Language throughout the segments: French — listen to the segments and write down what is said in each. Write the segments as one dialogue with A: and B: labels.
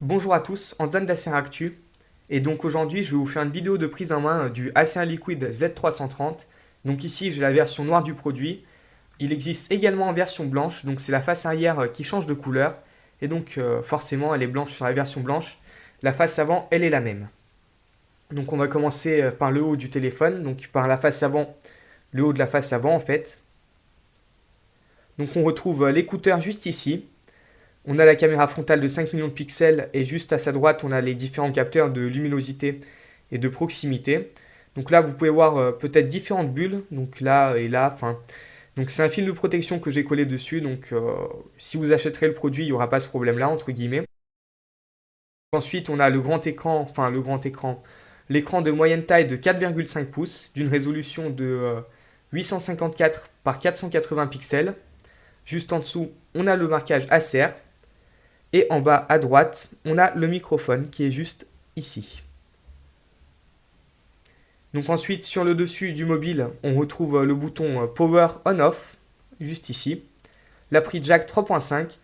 A: Bonjour à tous, Antoine d'Acer Actu. Et donc aujourd'hui, je vais vous faire une vidéo de prise en main du Acer Liquid Z330. Donc ici, j'ai la version noire du produit. Il existe également en version blanche, donc c'est la face arrière qui change de couleur. Et donc forcément, elle est blanche sur la version blanche. La face avant, elle est la même. Donc on va commencer par le haut du téléphone, donc par la face avant, le haut de la face avant en fait. Donc on retrouve l'écouteur juste ici. On a la caméra frontale de 5 millions de pixels et juste à sa droite, on a les différents capteurs de luminosité et de proximité. Donc là, vous pouvez voir peut-être différentes bulles, donc là et là. Enfin, donc c'est un film de protection que j'ai collé dessus, donc si vous achèterez le produit, il n'y aura pas ce problème-là, entre guillemets. Ensuite, on a le grand écran, enfin le grand écran, l'écran de moyenne taille de 4,5 pouces, d'une résolution de 854 par 480 pixels. Juste en dessous, on a le marquage Acer. Et en bas à droite, on a le microphone qui est juste ici. Donc ensuite, sur le dessus du mobile, on retrouve le bouton Power On-Off, juste ici. La prise jack 3.5.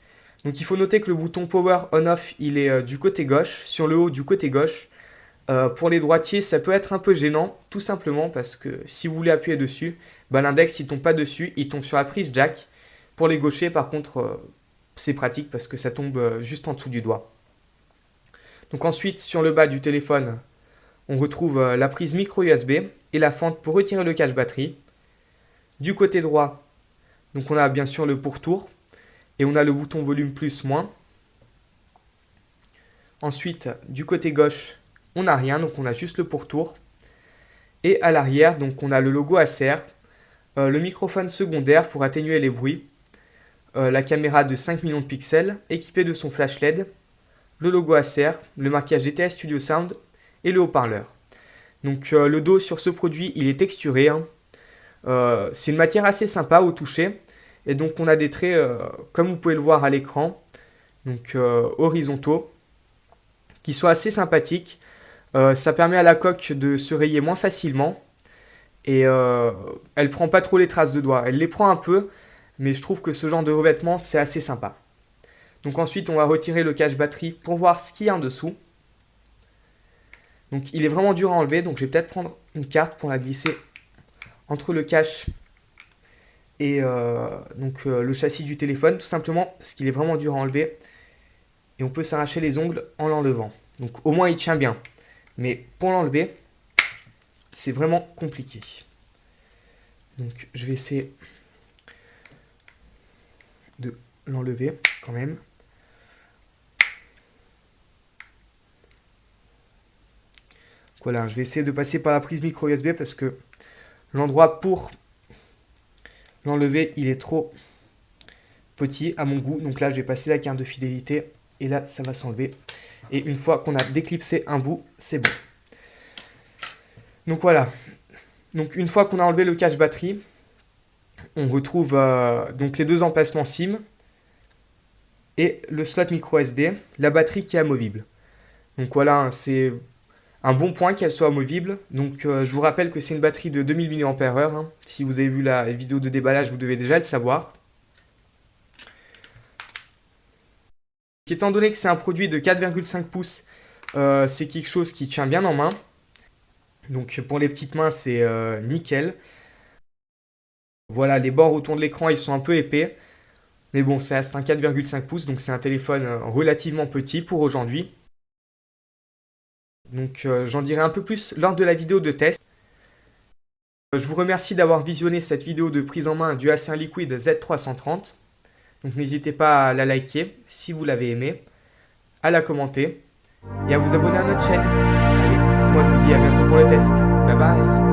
A: Donc il faut noter que le bouton Power On-Off, il est du côté gauche, sur le haut du côté gauche. Pour les droitiers, ça peut être un peu gênant, tout simplement parce que si vous voulez appuyer dessus, l'index il tombe pas dessus, il tombe sur la prise jack. Pour les gauchers, par contre, c'est pratique parce que ça tombe juste en dessous du doigt. Donc ensuite, sur le bas du téléphone, on retrouve la prise micro USB et la fente pour retirer le cache batterie. Du côté droit, donc on a bien sûr le pourtour et on a le bouton volume plus moins. Ensuite, du côté gauche, on n'a rien, donc on a juste le pourtour. Et à l'arrière, donc on a le logo Acer, le microphone secondaire pour atténuer les bruits, la caméra de 5 millions de pixels équipée de son flash LED, le logo Acer, le marquage DTS Studio Sound et le haut-parleur. Donc le dos sur ce produit, il est texturé. C'est une matière assez sympa au toucher. Et donc on a des traits, comme vous pouvez le voir à l'écran, donc horizontaux, qui sont assez sympathiques. Ça permet à la coque de se rayer moins facilement. Et elle prend pas trop les traces de doigts. Elle les prend un peu, mais je trouve que ce genre de revêtement, c'est assez sympa. Donc ensuite, on va retirer le cache batterie pour voir ce qu'il y a en dessous. Donc il est vraiment dur à enlever, donc je vais peut-être prendre une carte pour la glisser entre le cache et le châssis du téléphone, tout simplement parce qu'il est vraiment dur à enlever. Et on peut s'arracher les ongles en l'enlevant. Donc au moins il tient bien. Mais pour l'enlever, c'est vraiment compliqué. Donc je vais essayer de l'enlever quand même. Voilà, je vais essayer de passer par la prise micro USB parce que l'endroit pour l'enlever, il est trop petit à mon goût. Donc là, je vais passer la carte de fidélité et là, ça va s'enlever. Et une fois qu'on a déclipsé un bout, c'est bon. Donc voilà. Donc une fois qu'on a enlevé le cache batterie, on retrouve donc les deux emplacements SIM et le slot micro SD, la batterie qui est amovible. Donc voilà, c'est un bon point qu'elle soit amovible. Donc je vous rappelle que c'est une batterie de 2000 mAh. Si vous avez vu la vidéo de déballage, vous devez déjà le savoir. Étant donné que c'est un produit de 4,5 pouces, c'est quelque chose qui tient bien en main. Donc pour les petites mains, c'est nickel. Voilà, les bords autour de l'écran, ils sont un peu épais. Mais bon, ça reste un 4,5 pouces, donc c'est un téléphone relativement petit pour aujourd'hui. Donc j'en dirai un peu plus lors de la vidéo de test. Je vous remercie d'avoir visionné cette vidéo de prise en main du Acer Liquid Z330. Donc n'hésitez pas à la liker si vous l'avez aimé, à la commenter et à vous abonner à notre chaîne. Allez, moi je vous dis à bientôt pour le test. Bye bye.